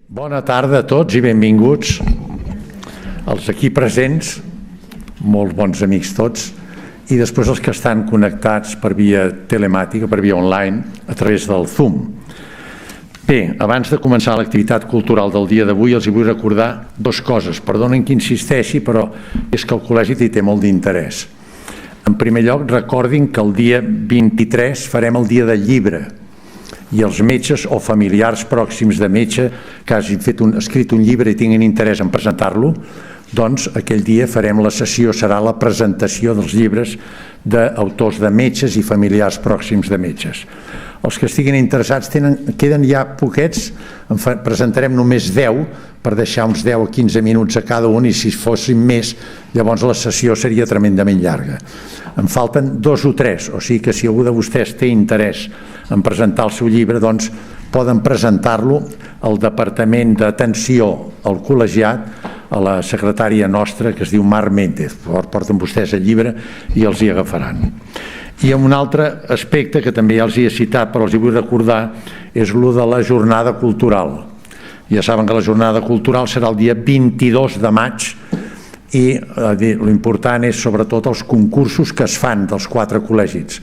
Bona tarda a tots i benvinguts els aquí presents, molts bons amics tots, i després els que estan connectats per via telemàtica, per via online, a través del Zoom. Bé, abans de començar l'activitat cultural del dia d'avui els vull recordar dues coses. Perdonen que insisteixi, però és que el col·legi hi té molt d'interès. En primer lloc, recordin que el dia 23 farem el dia del llibre, i els metges o familiars pròxims de metge que hagin escrit un llibre i tinguin interès en presentar-lo, doncs aquell dia farem la sessió, serà la presentació dels llibres d'autors de metges i familiars pròxims de metges. Els que estiguin interessats queden ja poquets, en presentarem només 10 per deixar uns 10 o 15 minuts a cada un, i si fossin més, llavors la sessió seria tremendament llarga. En falten 2 o 3, o sigui que si algú de vostès té interès en presentar el seu llibre, doncs poden presentar-lo al Departament d'Atenció al Col·legiat, a la secretària nostra, que es diu Mar Méndez. Porten vostès el llibre i els hi agafaran. I un altre aspecte que també ja els hi he citat, però els hi vull recordar, és el de la jornada cultural. Ja saben que la jornada cultural serà el dia 22 de maig, i l'important és sobretot els concursos que es fan dels 4 col·legis.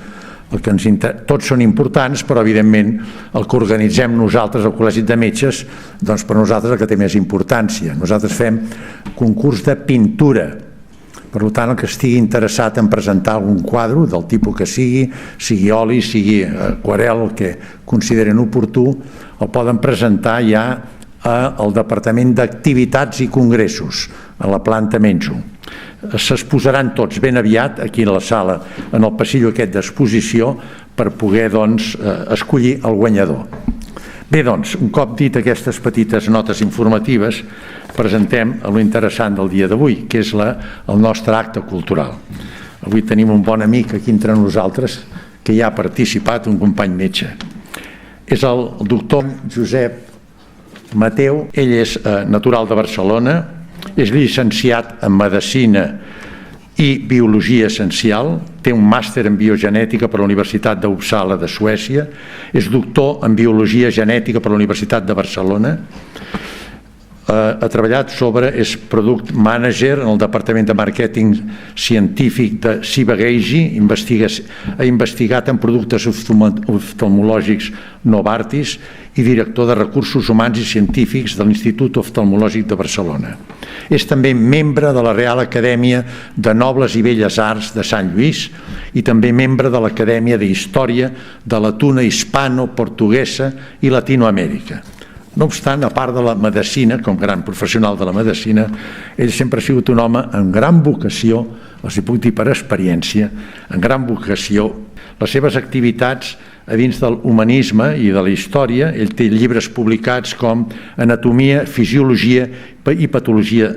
Tots són importants, però evidentment el que organitzem nosaltres al Col·legi de Metges, doncs per nosaltres el que té més importància. Nosaltres fem concurs de pintura. Per tant, el que estigui interessat en presentar algun quadre del tipus que sigui oli, sigui aquarel, el que consideren oportú, el poden presentar ja al Departament d'Activitats i Congressos, a la planta Menjo. S'exposaran tots ben aviat aquí a la sala, en el passillo aquest d'exposició, per poder escollir el guanyador. Bé, doncs, un cop dit aquestes petites notes informatives, presentem l'interessant del dia d'avui, que és el nostre acte cultural. Avui tenim un bon amic aquí entre nosaltres que ja ha participat, un company metge. És el doctor Josep Mateu. Ell és natural de Barcelona, és llicenciat en Medicina i Biologia Essencial, té un màster en Biogenètica per la Universitat d'Uppsala de Suècia, és doctor en Biologia Genètica per la Universitat de Barcelona, ha treballat és Product Manager en el Departament de Màrqueting Científic de Ciba-Geigy, ha investigat en productes oftalmològics Novartis i director de Recursos Humans i Científics de l'Institut Oftalmològic de Barcelona. És també membre de la Real Acadèmia de Nobles i Belles Arts de Sant Lluís i també membre de l'Acadèmia d'Història de la Tuna Hispano-Portuguesa i Latinoamèrica. No obstant, a part de la medicina, com gran professional de la medicina, ell sempre ha sigut un home amb gran vocació, els hi puc dir per experiència, amb gran vocació. Les seves activitats a dins del humanisme i de la història, ell té llibres publicats com Anatomia, Fisiologia i Patologia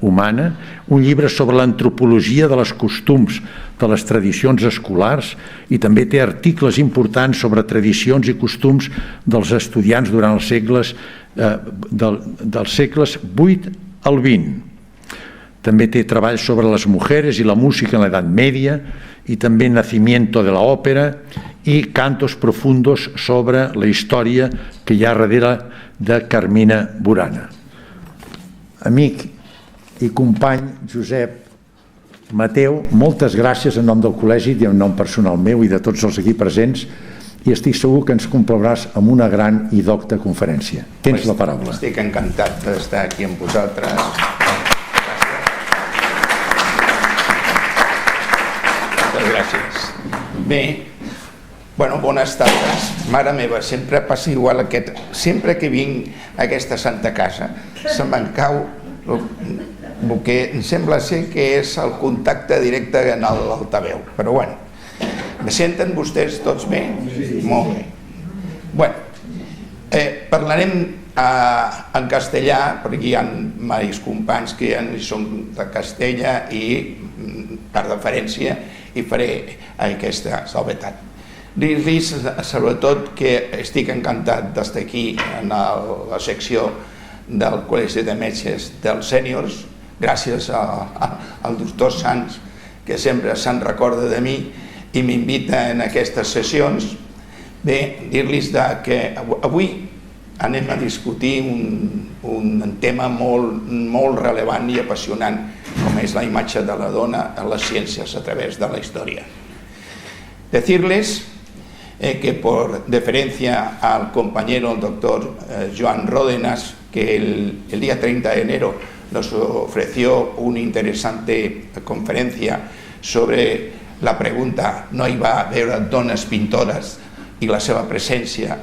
Humana, un llibre sobre l'antropologia de les costums de les tradicions escolars, i també té articles importants sobre tradicions i costums dels estudiants durant els segles dels segles VIII al XX. També té treballs sobre les mujeres i la música en l'edat mèdia, i també Nacimiento de la òpera i Cantos profundos sobre la història que hi ha darrere de Carmina Burana. Amic i company Josep Mateu, moltes gràcies en nom del col·legi i en nom personal meu i de tots els aquí presents, i estic segur que ens complauràs amb una gran i docta conferència. Tens la paraula. Estic encantat d'estar aquí amb vosaltres. Moltes gràcies. Bé, bones tardes. Mare meva, sempre passa igual aquest... Sempre que vinc a aquesta santa casa, se me'n cau el que em sembla ser que és el contacte directe en l'altaveu. Però bueno, me senten vostès tots bé? Sí. Molt bé. Bueno, parlarem en castellà, perquè hi ha diversos companys que són de Castella i, per deferència, hi faré aquesta salvetat. Dir-los, sobretot, que estic encantat d'estar aquí en la secció del Col·legi de Metges dels Sèniors, gràcies al doctor Sans, que sempre se'n recorda de mi i m'invita en aquestes sessions. Bé, dir-los que avui anem a discutir un tema molt relevant i apassionant, com és la imatge de la dona a les ciències a través de la història. Decirles que por deferencia al compañero el doctor Joan Ródenas, que el día 30 de enero nos ofreció una interesante conferencia sobre la pregunta «No hi va haver dones pintores» y la seva presència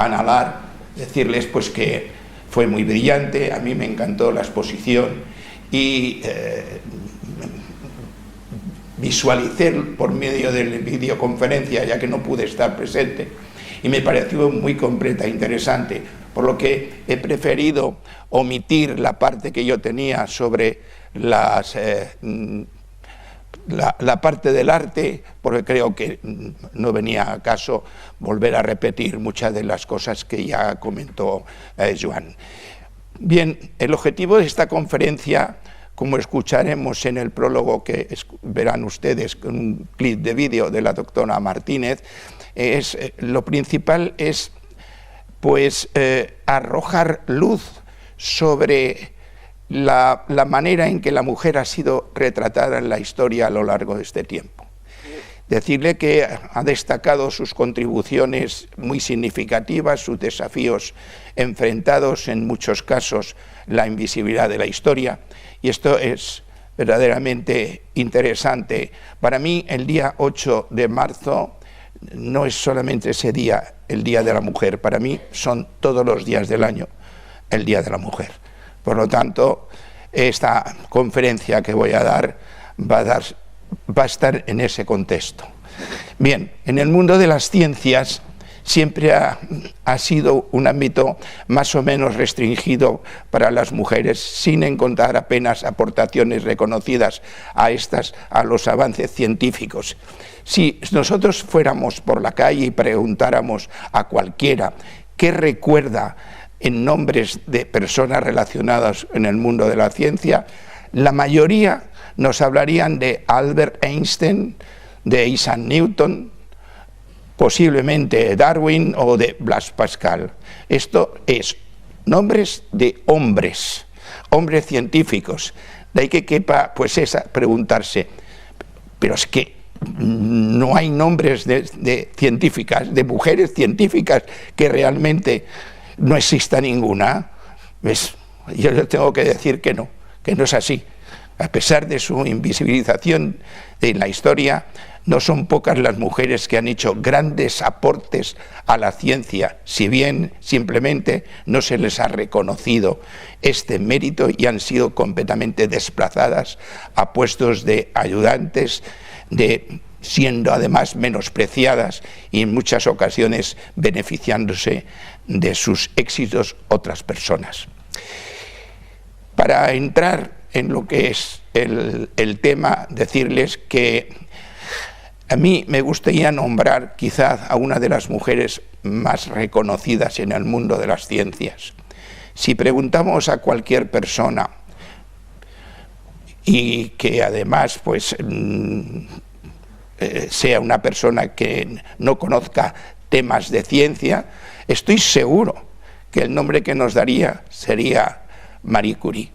en l'art, decirles pues que fue muy brillante, a mí me encantó la exposición y visualicé por medio de la videoconferencia, ya que no pude estar presente, y me pareció muy completa e interesante, por lo que he preferido omitir la parte que yo tenía sobre la parte del arte, porque creo que no venía a caso volver a repetir muchas de las cosas que ya comentó Joan. Bien, el objetivo de esta conferencia, como escucharemos en el prólogo que verán ustedes con un clip de vídeo de la doctora Martínez, lo principal es pues arrojar luz sobre la manera en que la mujer ha sido retratada en la historia a lo largo de este tiempo. Decirle que ha destacado sus contribuciones muy significativas, sus desafíos enfrentados, en muchos casos la invisibilidad de la historia, y esto es verdaderamente interesante. Para mí el día 8 de marzo no es solamente ese día, el Día de la Mujer, para mí son todos los días del año el Día de la Mujer. Por lo tanto, esta conferencia que voy a dar va a estar en ese contexto. Bien, en el mundo de las ciencias siempre ha sido un ámbito más o menos restringido para las mujeres, sin encontrar apenas aportaciones reconocidas a los avances científicos. Si nosotros fuéramos por la calle y preguntáramos a cualquiera qué recuerda en nombres de personas relacionadas en el mundo de la ciencia, la mayoría nos hablarían de Albert Einstein, de Isaac Newton, posiblemente de Darwin o de Blaise Pascal. Esto es nombres de hombres científicos. De ahí que quepa pues preguntarse, pero es que no hay nombres de científicas, de mujeres científicas, que realmente no exista ninguna. ¿Ves? Yo les tengo que decir que no es así. A pesar de su invisibilización en la historia, no son pocas las mujeres que han hecho grandes aportes a la ciencia, si bien simplemente no se les ha reconocido este mérito y han sido completamente desplazadas a puestos de ayudantes, siendo además menospreciadas y en muchas ocasiones beneficiándose de sus éxitos otras personas. Para entrar en lo que es el tema, decirles que a mí me gustaría nombrar quizás a una de las mujeres más reconocidas en el mundo de las ciencias. Si preguntamos a cualquier persona, y que además pues sea una persona que no conozca temas de ciencia, estoy seguro que el nombre que nos daría sería Marie Curie.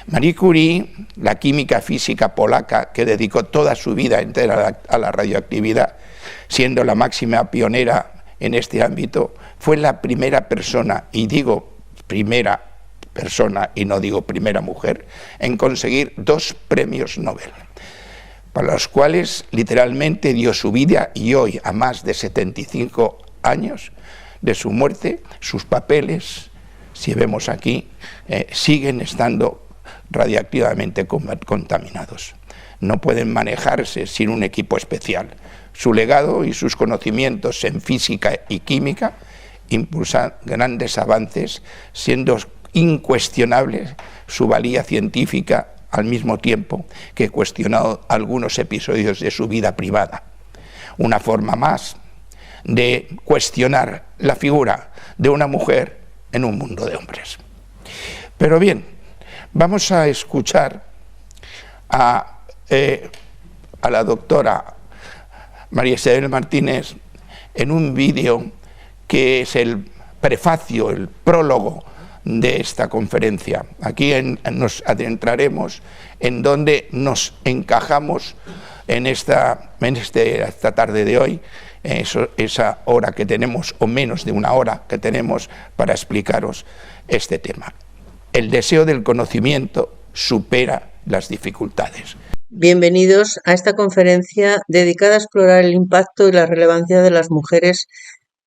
Marie Curie, la química física polaca que dedicó toda su vida entera a la radioactividad, siendo la máxima pionera en este ámbito, fue la primera persona, y digo primera persona y no digo primera mujer, en conseguir 2 premios Nobel, para los cuales literalmente dio su vida, y hoy, a más de 75 años de su muerte, sus papeles, si vemos aquí, siguen estando radiactivamente contaminados. No pueden manejarse sin un equipo especial. Su legado y sus conocimientos en física y química impulsan grandes avances, siendo incuestionable su valía científica, al mismo tiempo que he cuestionado algunos episodios de su vida privada. Una forma más de cuestionar la figura de una mujer en un mundo de hombres. Pero bien, vamos a escuchar a la doctora María Isabel Martínez en un vídeo que es el prefacio, el prólogo de esta conferencia. Aquí nos adentraremos en dónde nos encajamos en esta tarde de hoy, esa hora que tenemos, o menos de una hora que tenemos para explicaros este tema. El deseo del conocimiento supera las dificultades. Bienvenidos a esta conferencia dedicada a explorar el impacto y la relevancia de las mujeres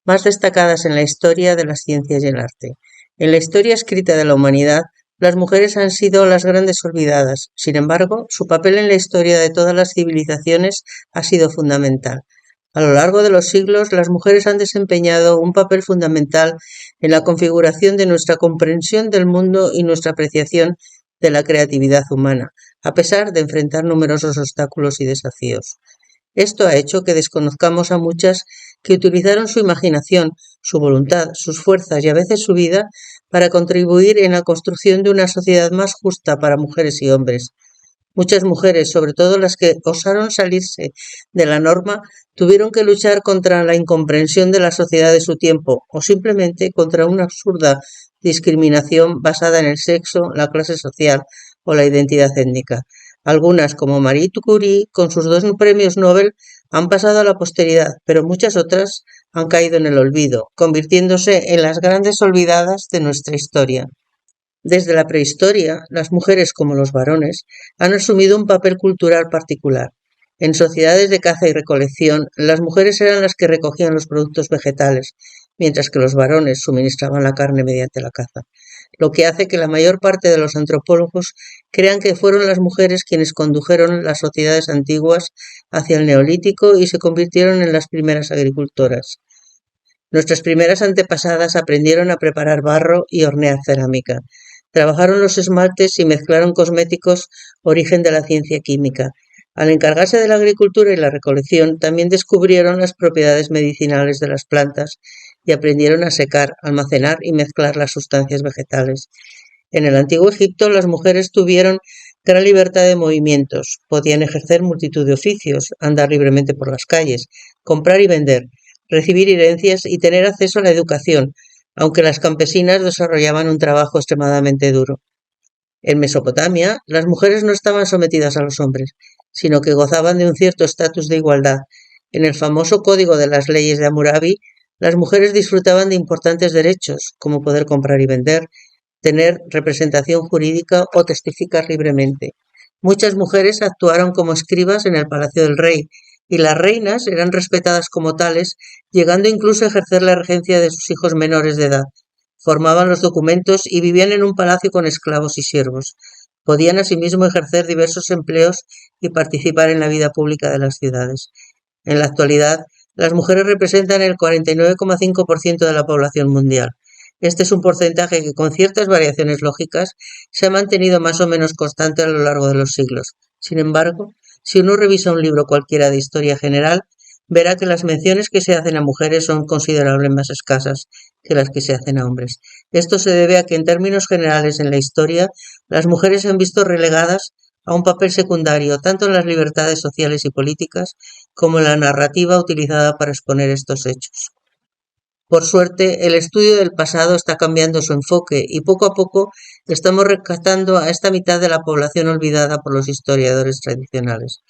más destacadas en la historia de las ciencias y el arte. En la historia escrita de la humanidad, las mujeres han sido las grandes olvidadas. Sin embargo, su papel en la historia de todas las civilizaciones ha sido fundamental. A lo largo de los siglos, las mujeres han desempeñado un papel fundamental en la configuración de nuestra comprensión del mundo y nuestra apreciación de la creatividad humana, a pesar de enfrentar numerosos obstáculos y desafíos. Esto ha hecho que desconozcamos a muchas que utilizaron su imaginación, su voluntad, sus fuerzas y a veces su vida para contribuir en la construcción de una sociedad más justa para mujeres y hombres. Muchas mujeres, sobre todo las que osaron salirse de la norma, tuvieron que luchar contra la incomprensión de la sociedad de su tiempo o simplemente contra una absurda discriminación basada en el sexo, la clase social o la identidad étnica. Algunas, como Marie Curie, con sus 2 premios Nobel, han pasado a la posteridad, pero muchas otras han caído en el olvido, convirtiéndose en las grandes olvidadas de nuestra historia. Desde la prehistoria, las mujeres, como los varones, han asumido un papel cultural particular. En sociedades de caza y recolección, las mujeres eran las que recogían los productos vegetales, mientras que los varones suministraban la carne mediante la caza, lo que hace que la mayor parte de los antropólogos crean que fueron las mujeres quienes condujeron las sociedades antiguas hacia el neolítico y se convirtieron en las primeras agricultoras. Nuestras primeras antepasadas aprendieron a preparar barro y hornear cerámica. Trabajaron los esmaltes y mezclaron cosméticos, origen de la ciencia química. Al encargarse de la agricultura y la recolección, también descubrieron las propiedades medicinales de las plantas y aprendieron a secar, almacenar y mezclar las sustancias vegetales. En el antiguo Egipto, las mujeres tuvieron gran libertad de movimientos, podían ejercer multitud de oficios, andar libremente por las calles, comprar y vender, recibir herencias y tener acceso a la educación, aunque las campesinas desarrollaban un trabajo extremadamente duro. En Mesopotamia, las mujeres no estaban sometidas a los hombres, sino que gozaban de un cierto estatus de igualdad. En el famoso Código de las Leyes de Hammurabi, las mujeres disfrutaban de importantes derechos, como poder comprar y vender, tener representación jurídica o testificar libremente. Muchas mujeres actuaron como escribas en el palacio del rey, y las reinas eran respetadas como tales, llegando incluso a ejercer la regencia de sus hijos menores de edad. Formaban los documentos y vivían en un palacio con esclavos y siervos. Podían asimismo ejercer diversos empleos y participar en la vida pública de las ciudades. En la actualidad, las mujeres representan el 49,5% de la población mundial. Este es un porcentaje que, con ciertas variaciones lógicas, se ha mantenido más o menos constante a lo largo de los siglos. Sin embargo, si uno revisa un libro cualquiera de historia general, verá que las menciones que se hacen a mujeres son considerablemente más escasas que las que se hacen a hombres. Esto se debe a que, en términos generales en la historia, las mujeres se han visto relegadas a un papel secundario tanto en las libertades sociales y políticas como en la narrativa utilizada para exponer estos hechos. Por suerte, el estudio del pasado está cambiando su enfoque y poco a poco estamos rescatando a esta mitad de la población olvidada por los historiadores tradicionales.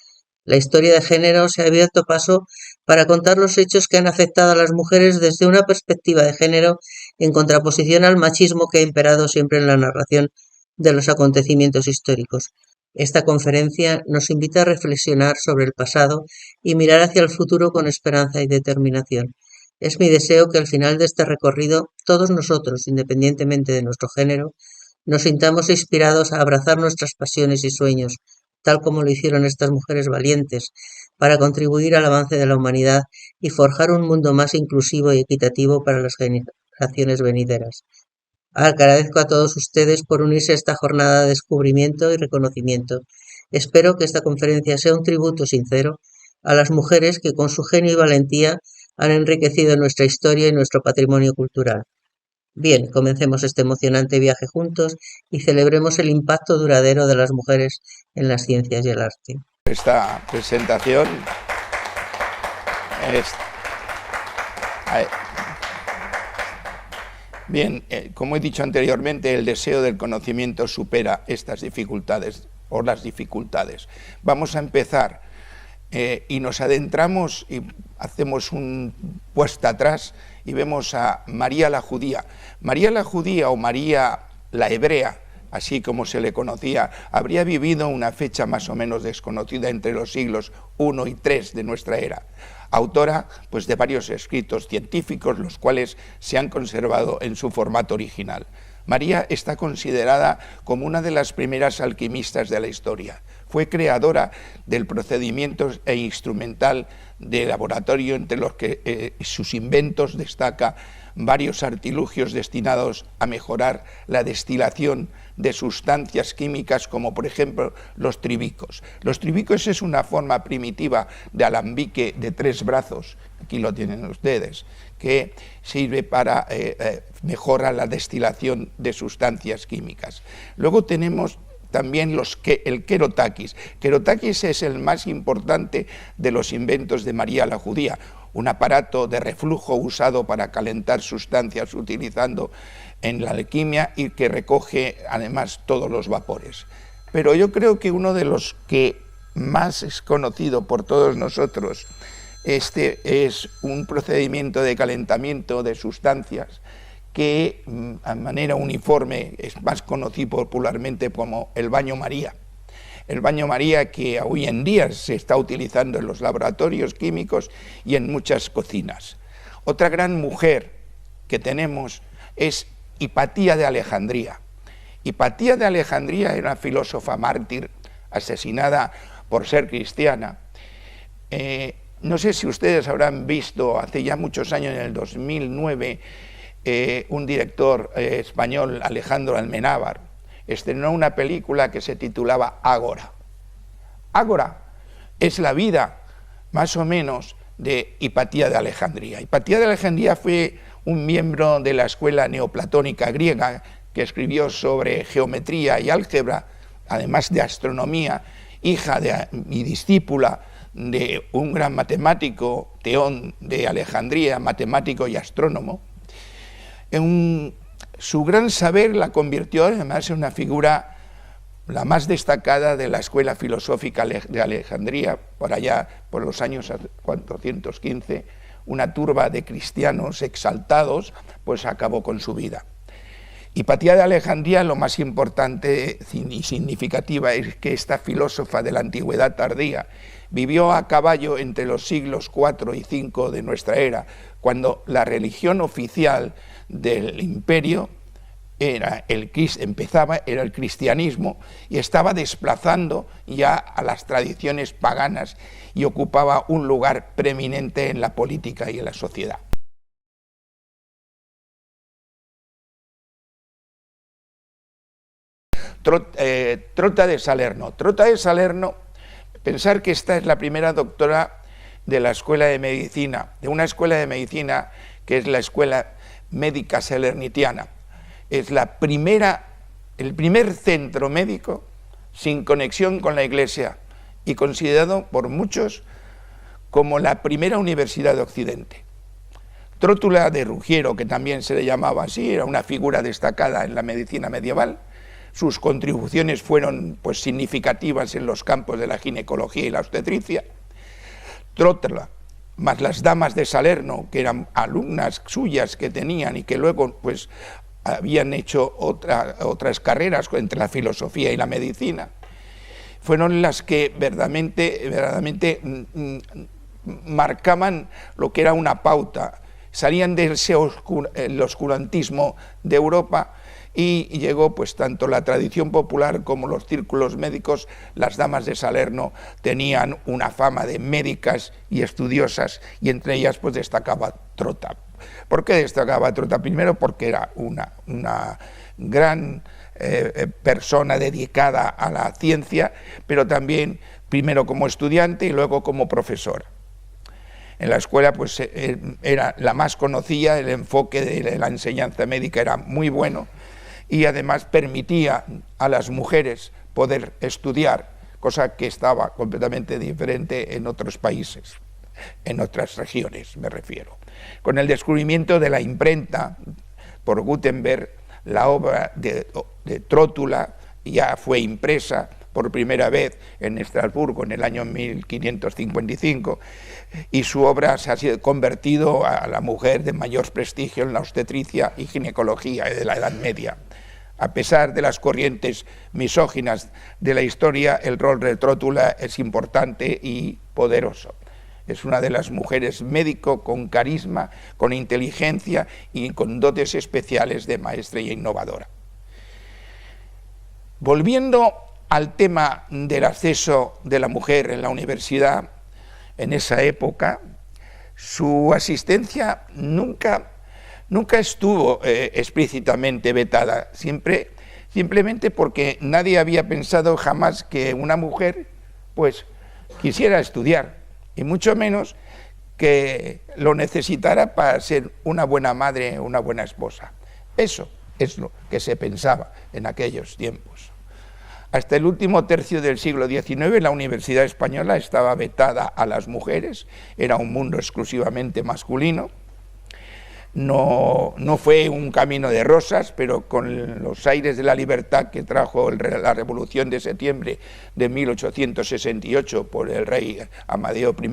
La historia de género se ha abierto paso para contar los hechos que han afectado a las mujeres desde una perspectiva de género en contraposición al machismo que ha imperado siempre en la narración de los acontecimientos históricos. Esta conferencia nos invita a reflexionar sobre el pasado y mirar hacia el futuro con esperanza y determinación. Es mi deseo que al final de este recorrido, todos nosotros, independientemente de nuestro género, nos sintamos inspirados a abrazar nuestras pasiones y sueños, tal como lo hicieron estas mujeres valientes, para contribuir al avance de la humanidad y forjar un mundo más inclusivo y equitativo para las generaciones venideras. Agradezco a todos ustedes por unirse a esta jornada de descubrimiento y reconocimiento. Espero que esta conferencia sea un tributo sincero a las mujeres que con su genio y valentía han enriquecido nuestra historia y nuestro patrimonio cultural. Bien, comencemos este emocionante viaje juntos y celebremos el impacto duradero de las mujeres en las ciencias y el arte. Esta presentación Bien, como he dicho anteriormente, el deseo del conocimiento supera estas dificultades o las dificultades. Vamos a empezar y nos adentramos y hacemos un puesta atrás y vemos a María la judía. María la judía o María la hebrea, así como se le conocía, habría vivido una fecha más o menos desconocida entre los siglos I y III de nuestra era. Autora pues, de varios escritos científicos, los cuales se han conservado en su formato original. María está considerada como una de las primeras alquimistas de la historia. Fue creadora del procedimiento e instrumental de laboratorio, entre los que sus inventos destaca varios artilugios destinados a mejorar la destilación de sustancias químicas, como por ejemplo los tribicos. Los tribicos es una forma primitiva de alambique de 3 brazos, aquí lo tienen ustedes, que sirve para mejorar la destilación de sustancias químicas. Luego tenemos también el querotaquis. Querotaquis es el más importante de los inventos de María la judía, un aparato de reflujo usado para calentar sustancias utilizando en la alquimia y que recoge además todos los vapores. Pero yo creo que uno de los que más es conocido por todos nosotros, este es un procedimiento de calentamiento de sustancias que de manera uniforme es más conocido popularmente como el baño María. El baño María que hoy en día se está utilizando en los laboratorios químicos y en muchas cocinas. Otra gran mujer que tenemos es Hipatía de Alejandría. Hipatía de Alejandría era una filósofa mártir asesinada por ser cristiana. No sé si ustedes habrán visto hace ya muchos años, en el 2009, un director español, Alejandro Almenábar, estrenó una película que se titulaba Ágora. Ágora es la vida, más o menos, de Hipatía de Alejandría. Hipatía de Alejandría fue un miembro de la escuela neoplatónica griega que escribió sobre geometría y álgebra, además de astronomía, hija y discípula de un gran matemático, Teón de Alejandría, matemático y astrónomo. Su gran saber la convirtió además en una figura la más destacada de la escuela filosófica de Alejandría, por allá, por los años 415, una turba de cristianos exaltados, pues acabó con su vida. Hipatía de Alejandría, lo más importante y significativa es que esta filósofa de la antigüedad tardía vivió a caballo entre los siglos IV y V de nuestra era, cuando la religión oficial del imperio era el cristianismo y estaba desplazando ya a las tradiciones paganas y ocupaba un lugar preeminente en la política y en la sociedad. Trota de Salerno. Trota de Salerno, pensar que esta es la primera doctora de la escuela de medicina, de una escuela de medicina que es la escuela médica salernitiana. Es el primer centro médico sin conexión con la Iglesia y considerado por muchos como la primera universidad de Occidente. Trótula de Ruggiero, que también se le llamaba así, era una figura destacada en la medicina medieval. Sus contribuciones fueron pues, significativas en los campos de la ginecología y la obstetricia. Trótula, más las damas de Salerno, que eran alumnas suyas que tenían y que luego pues, habían hecho otras carreras entre la filosofía y la medicina, fueron las que verdaderamente marcaban lo que era una pauta. Salían del oscurantismo de Europa y llegó pues tanto la tradición popular como los círculos médicos. Las damas de Salerno tenían una fama de médicas y estudiosas, y entre ellas pues destacaba Trota. ¿Por qué destacaba Trota? Primero porque era una gran persona dedicada a la ciencia, pero también primero como estudiante y luego como profesor. En la escuela pues era la más conocida, el enfoque de la enseñanza médica era muy bueno y además permitía a las mujeres poder estudiar, cosa que estaba completamente diferente en otros países, en otras regiones me refiero. Con el descubrimiento de la imprenta, por Gutenberg, la obra de Trótula ya fue impresa por primera vez en Estrasburgo en el año 1555 y su obra se ha convertido a la mujer de mayor prestigio en la obstetricia y ginecología de la Edad Media. A pesar de las corrientes misóginas de la historia, el rol de Trótula es importante y poderoso. Es una de las mujeres médico con carisma, con inteligencia y con dotes especiales de maestra y innovadora. Volviendo al tema del acceso de la mujer en la universidad, en esa época, su asistencia nunca estuvo explícitamente vetada, simplemente porque nadie había pensado jamás que una mujer pues quisiera estudiar, y mucho menos que lo necesitara para ser una buena madre o una buena esposa. Eso es lo que se pensaba en aquellos tiempos. Hasta el último tercio del siglo XIX la Universidad Española estaba vetada a las mujeres, era un mundo exclusivamente masculino. No fue un camino de rosas, pero con los aires de la libertad que trajo la Revolución de Septiembre de 1868 por el rey Amadeo I,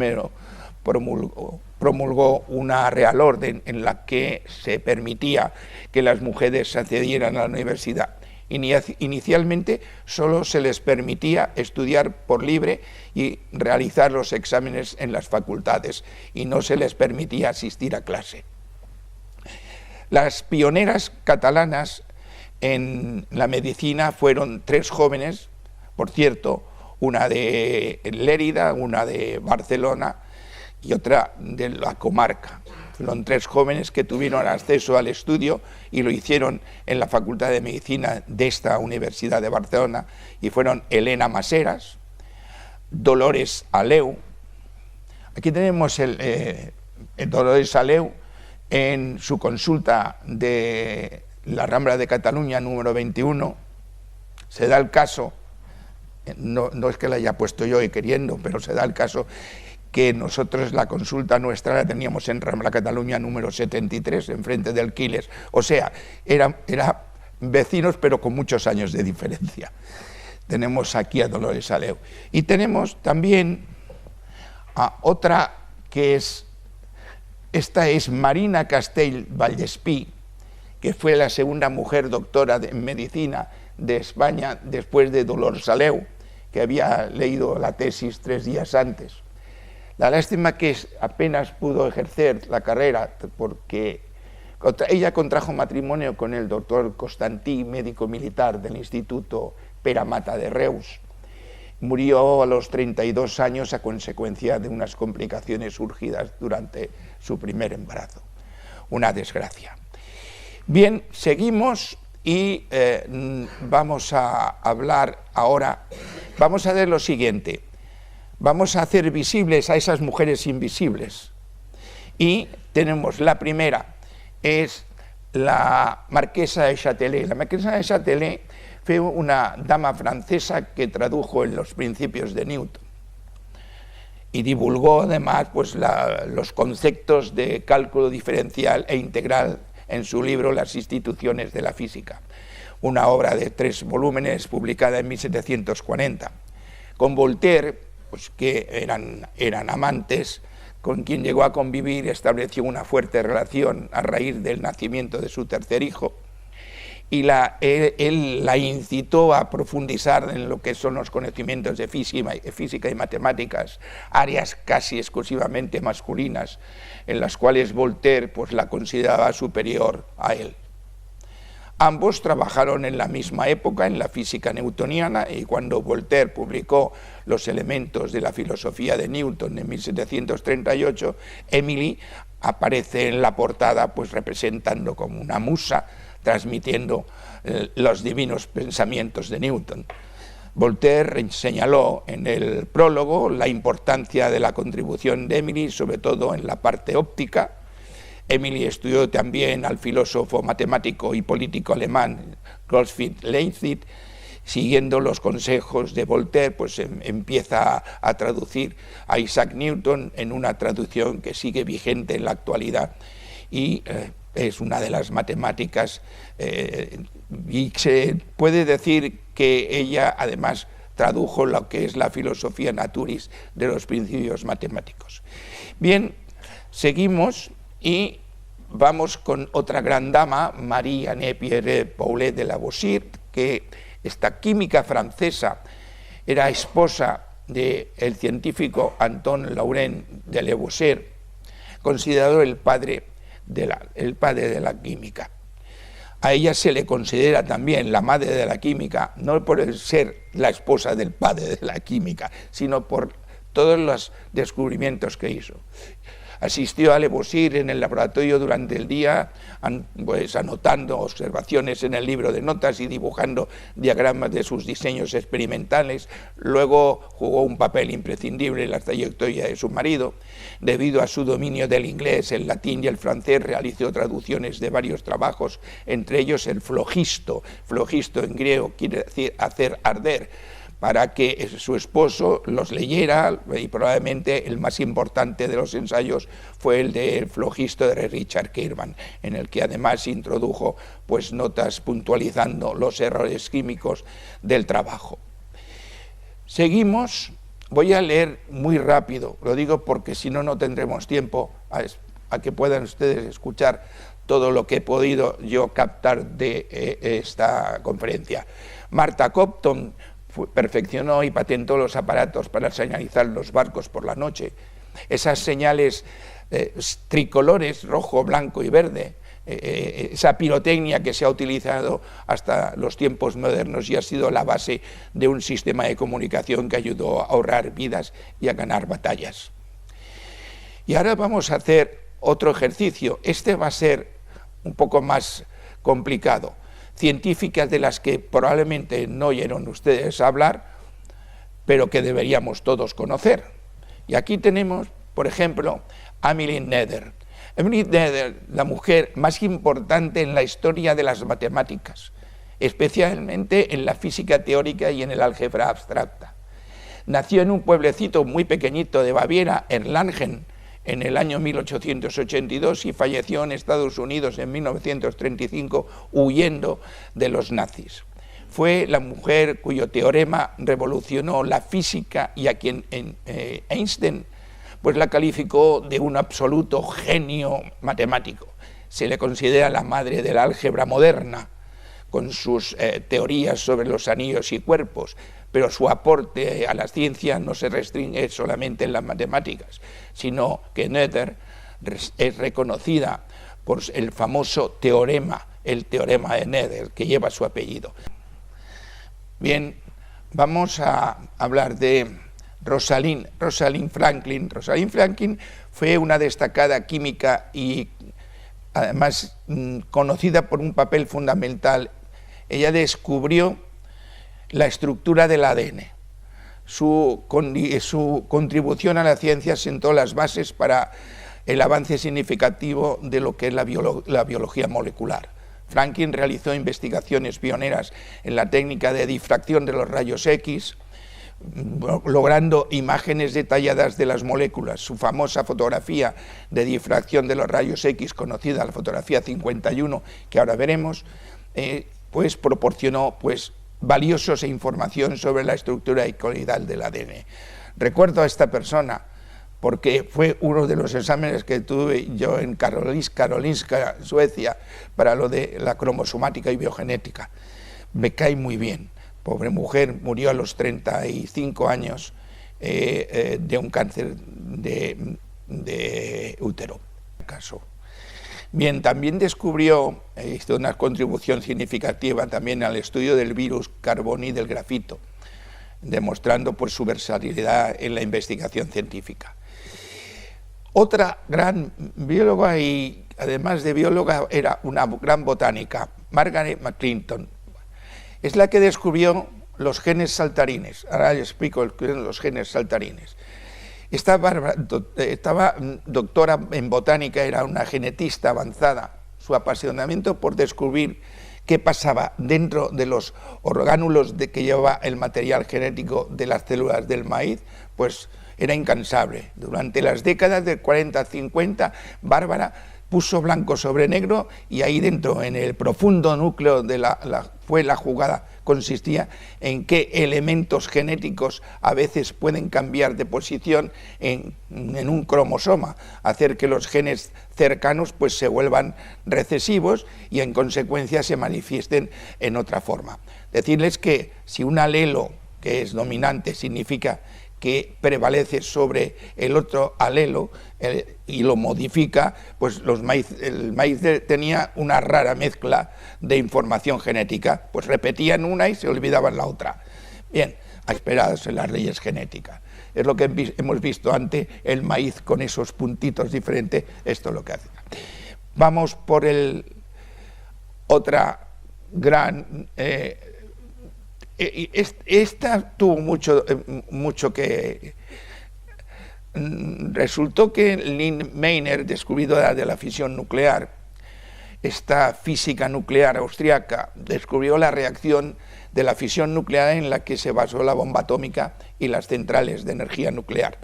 promulgó una Real Orden en la que se permitía que las mujeres accedieran a la universidad. Inicialmente solo se les permitía estudiar por libre y realizar los exámenes en las facultades y no se les permitía asistir a clase. Las pioneras catalanas en la medicina fueron 3 jóvenes, por cierto, una de Lérida, una de Barcelona y otra de la comarca. Fueron 3 jóvenes que tuvieron acceso al estudio y lo hicieron en la Facultad de Medicina de esta Universidad de Barcelona, y fueron Elena Maseras, Dolores Aleu. Aquí tenemos el Dolores Aleu en su consulta de la Rambla de Cataluña número 21. Se da el caso, no es que la haya puesto yo y queriendo, pero se da el caso que nosotros la consulta nuestra la teníamos en Rambla Cataluña número 73, enfrente del Quiles. O sea, eran vecinos, pero con muchos años de diferencia. Tenemos aquí a Dolores Aleu. Y tenemos también a otra que esta es Marina Castell Vallespí, que fue la segunda mujer doctora en medicina de España después de Dolores Aleu, que había leído la tesis 3 días antes. La lástima que apenas pudo ejercer la carrera porque ella contrajo matrimonio con el doctor Constantí, médico militar del Instituto Pere Mata de Reus. Murió a los 32 años a consecuencia de unas complicaciones surgidas durante su primer embarazo. Una desgracia. Bien, seguimos y vamos a hablar ahora, vamos a ver lo siguiente. Vamos a hacer visibles a esas mujeres invisibles. Y tenemos la primera, es la marquesa de Châtelet. La marquesa de Châtelet fue una dama francesa que tradujo en los Principios de Newton y divulgó además pues, los conceptos de cálculo diferencial e integral en su libro Las instituciones de la física, una obra de 3 volúmenes publicada en 1740. Con Voltaire, pues, que eran amantes, con quien llegó a convivir, estableció una fuerte relación a raíz del nacimiento de su tercer hijo, y él la incitó a profundizar en lo que son los conocimientos de física y matemáticas, áreas casi exclusivamente masculinas, en las cuales Voltaire pues, la consideraba superior a él. Ambos trabajaron en la misma época en la física newtoniana, y cuando Voltaire publicó Los elementos de la filosofía de Newton en 1738, Emily aparece en la portada pues representando como una musa transmitiendo los divinos pensamientos de Newton. Voltaire señaló en el prólogo la importancia de la contribución de Emily, sobre todo en la parte óptica. Emily estudió también al filósofo, matemático y político alemán Gottfried Leibniz. Siguiendo los consejos de Voltaire, pues empieza a traducir a Isaac Newton en una traducción que sigue vigente en la actualidad, y es una de las matemáticas y se puede decir que ella además tradujo lo que es la filosofía naturis de los principios matemáticos. Bien, seguimos y vamos con otra gran dama, Marie-Anne Pierre Paulet de Lavoisier, que esta química francesa era esposa del científico Antoine Laurent de Lavoisier, considerado el padre de la química. A ella se le considera también la madre de la química, no por ser la esposa del padre de la química, sino por todos los descubrimientos que hizo. Asistió a Lavoisier en el laboratorio durante el día, pues anotando observaciones en el libro de notas y dibujando diagramas de sus diseños experimentales. Luego jugó un papel imprescindible en la trayectoria de su marido. Debido a su dominio del inglés, el latín y el francés, realizó traducciones de varios trabajos, entre ellos el flogisto. Flogisto en griego quiere decir hacer arder, para que su esposo los leyera, y probablemente el más importante de los ensayos fue el del flogisto de Richard Kirwan, en el que además introdujo pues notas puntualizando los errores químicos del trabajo. Seguimos, voy a leer muy rápido, lo digo porque si no, no tendremos tiempo a que puedan ustedes escuchar todo lo que he podido yo captar de esta conferencia. Martha Copton perfeccionó y patentó los aparatos para señalizar los barcos por la noche. Esas señales tricolores, rojo, blanco y verde, esa pirotecnia que se ha utilizado hasta los tiempos modernos y ha sido la base de un sistema de comunicación que ayudó a ahorrar vidas y a ganar batallas. Y ahora vamos a hacer otro ejercicio. Este va a ser un poco más complicado. Científicas de las que probablemente no oyeron ustedes hablar, pero que deberíamos todos conocer. Y aquí tenemos, por ejemplo, a Emily Noether. Emily Noether, la mujer más importante en la historia de las matemáticas, especialmente en la física teórica y en el álgebra abstracta. Nació en un pueblecito muy pequeñito de Baviera, Erlangen, en el año 1882 y falleció en Estados Unidos en 1935 huyendo de los nazis. Fue la mujer cuyo teorema revolucionó la física y a quien Einstein pues la calificó de un absoluto genio matemático. Se le considera la madre de la álgebra moderna, con sus teorías sobre los anillos y cuerpos, pero su aporte a la ciencia no se restringe solamente en las matemáticas, sino que Noether es reconocida por el famoso teorema, el teorema de Noether, que lleva su apellido. Bien, vamos a hablar de Rosalind Franklin. Rosalind Franklin fue una destacada química y además conocida por un papel fundamental. Ella descubrió la estructura del ADN. Su contribución a la ciencia sentó las bases para el avance significativo de lo que es la biología molecular. Franklin realizó investigaciones pioneras en la técnica de difracción de los rayos X, logrando imágenes detalladas de las moléculas. Su famosa fotografía de difracción de los rayos X, conocida la fotografía 51, que ahora veremos, pues proporcionó valiosa información sobre la estructura y calidad del ADN. Recuerdo a esta persona porque fue uno de los exámenes que tuve yo en Karolinska, Suecia, para lo de la cromosomática y biogenética. Me cae muy bien. Pobre mujer, murió a los 35 años de un cáncer de útero. Bien, también descubrió, hizo una contribución significativa también al estudio del virus Carboni del grafito, demostrando pues su versatilidad en la investigación científica. Otra gran bióloga y además de bióloga era una gran botánica, Margaret McClinton. Es la que descubrió los genes saltarines. Ahora les explico los genes saltarines. Estaba doctora en botánica, era una genetista avanzada. Su apasionamiento por descubrir qué pasaba dentro de los orgánulos que llevaba el material genético de las células del maíz, pues era incansable. Durante las décadas del 40-50, Bárbara puso blanco sobre negro y ahí dentro, en el profundo núcleo de fue la jugada, consistía en qué elementos genéticos a veces pueden cambiar de posición en un cromosoma, hacer que los genes cercanos pues se vuelvan recesivos y en consecuencia se manifiesten en otra forma. Decirles que si un alelo que es dominante significa que prevalece sobre el otro alelo y lo modifica, pues el maíz tenía una rara mezcla de información genética, pues repetían una y se olvidaban la otra. Bien, esperados en las leyes genéticas. Es lo que hemos visto antes, el maíz con esos puntitos diferentes, esto es lo que hace. Vamos por otra gran... esta tuvo mucho que... Resultó que Lynn Meitner, descubridora de la fisión nuclear, esta física nuclear austriaca, descubrió la reacción de la fisión nuclear en la que se basó la bomba atómica y las centrales de energía nuclear.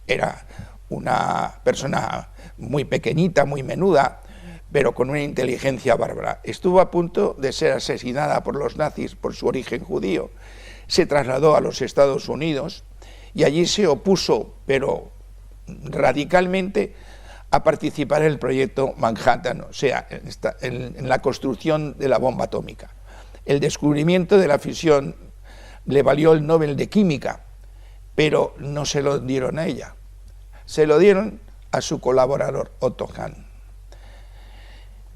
Era una persona muy pequeñita, muy menuda, pero con una inteligencia bárbara. Estuvo a punto de ser asesinada por los nazis por su origen judío. Se trasladó a los Estados Unidos y allí se opuso, pero radicalmente, a participar en el proyecto Manhattan, o sea, en la construcción de la bomba atómica. El descubrimiento de la fisión le valió el Nobel de Química, pero no se lo dieron a ella, se lo dieron a su colaborador Otto Hahn.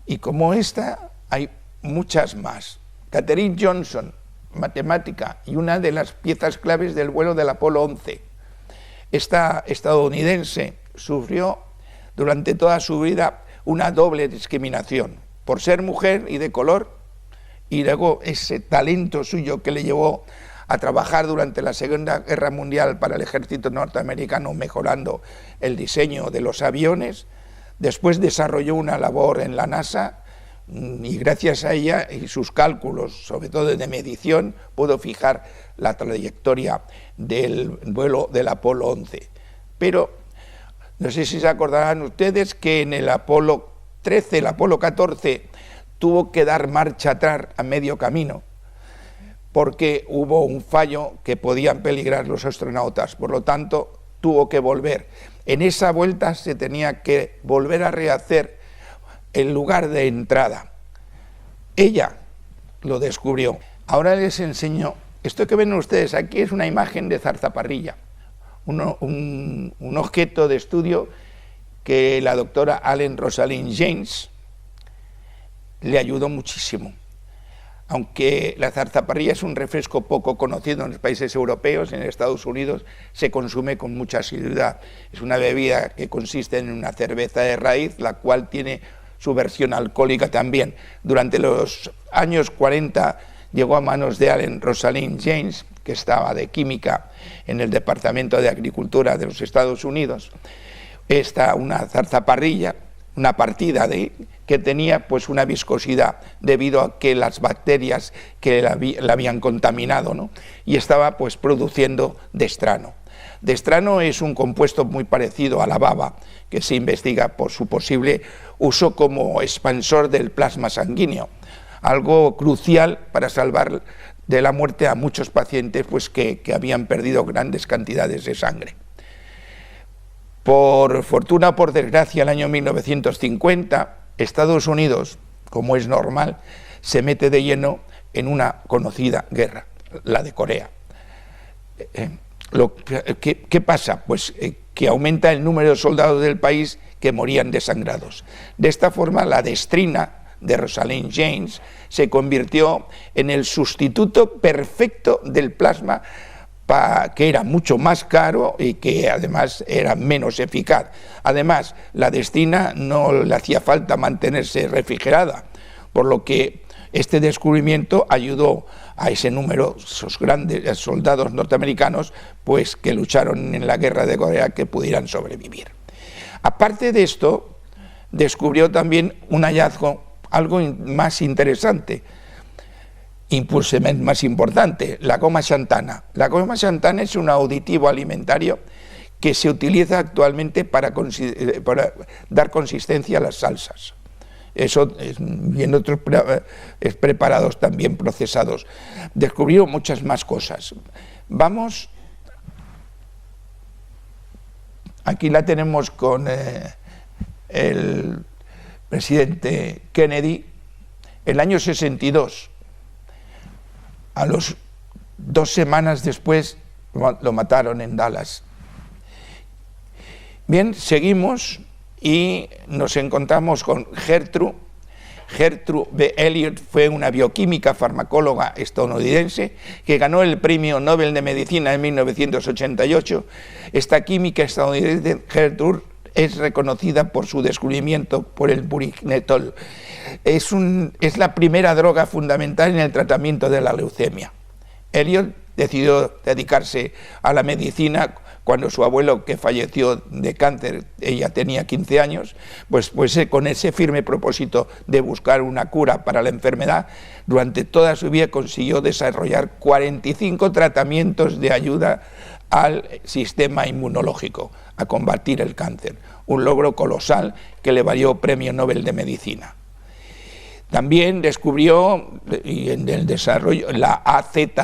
Y como esta, hay muchas más. Katherine Johnson, matemática y una de las piezas claves del vuelo del Apolo 11. Esta estadounidense sufrió durante toda su vida una doble discriminación, por ser mujer y de color, y luego ese talento suyo que le llevó a trabajar durante la Segunda Guerra Mundial para el ejército norteamericano mejorando el diseño de los aviones. Después desarrolló una labor en la NASA y gracias a ella y sus cálculos, sobre todo de medición, pudo fijar la trayectoria del vuelo del Apolo 11. Pero no sé si se acordarán ustedes que en el Apolo 13, el Apolo 14, tuvo que dar marcha atrás a medio camino porque hubo un fallo que podían peligrar los astronautas, por lo tanto tuvo que volver. En esa vuelta se tenía que volver a rehacer el lugar de entrada. Ella lo descubrió. Ahora les enseño, esto que ven ustedes aquí es una imagen de zarzaparrilla, un objeto de estudio que la doctora Ellen Rosalind James le ayudó muchísimo. Aunque la zarzaparrilla es un refresco poco conocido en los países europeos, en Estados Unidos se consume con mucha asiduidad. Es una bebida que consiste en una cerveza de raíz, la cual tiene su versión alcohólica también. Durante los años 40 llegó a manos de Ellen Rosalind James, que estaba de química en el Departamento de Agricultura de los Estados Unidos. Una zarzaparrilla, una partida que tenía pues una viscosidad debido a que las bacterias que la habían contaminado, ¿no? Y estaba pues produciendo destrano. Destrano es un compuesto muy parecido a la baba, que se investiga por su posible uso como expansor del plasma sanguíneo, algo crucial para salvar de la muerte a muchos pacientes pues, que habían perdido grandes cantidades de sangre. Por fortuna o por desgracia, el año 1950, Estados Unidos, como es normal, se mete de lleno en una conocida guerra, la de Corea. ¿Qué pasa? Pues que aumenta el número de soldados del país que morían desangrados. De esta forma, la destrina de Rosalind James se convirtió en el sustituto perfecto del plasma, que era mucho más caro y que además era menos eficaz. Además, la destrina no le hacía falta mantenerse refrigerada, por lo que este descubrimiento ayudó a ese número, esos grandes soldados norteamericanos, pues que lucharon en la guerra de Corea, que pudieran sobrevivir. Aparte de esto, descubrió también un hallazgo, algo más interesante, impulsamente más importante, la goma xantana. La goma xantana es un aditivo alimentario que se utiliza actualmente para dar consistencia a las salsas. Eso, y en otros preparados también procesados. Descubrió muchas más cosas. Vamos, aquí la tenemos con el presidente Kennedy, el año 62. A los 2 semanas después lo mataron en Dallas. Bien, seguimos y nos encontramos con Gertrude. Gertrude B. Elliot fue una bioquímica farmacóloga estadounidense que ganó el Premio Nobel de Medicina en 1988. Esta química estadounidense, Gertrude, es reconocida por su descubrimiento por el purinetol. Es la primera droga fundamental en el tratamiento de la leucemia. Elliot decidió dedicarse a la medicina cuando su abuelo, que falleció de cáncer, ella tenía 15 años, pues con ese firme propósito de buscar una cura para la enfermedad, durante toda su vida consiguió desarrollar 45 tratamientos de ayuda al sistema inmunológico, a combatir el cáncer, un logro colosal que le valió Premio Nobel de Medicina. También descubrió, y en el desarrollo, la AZT,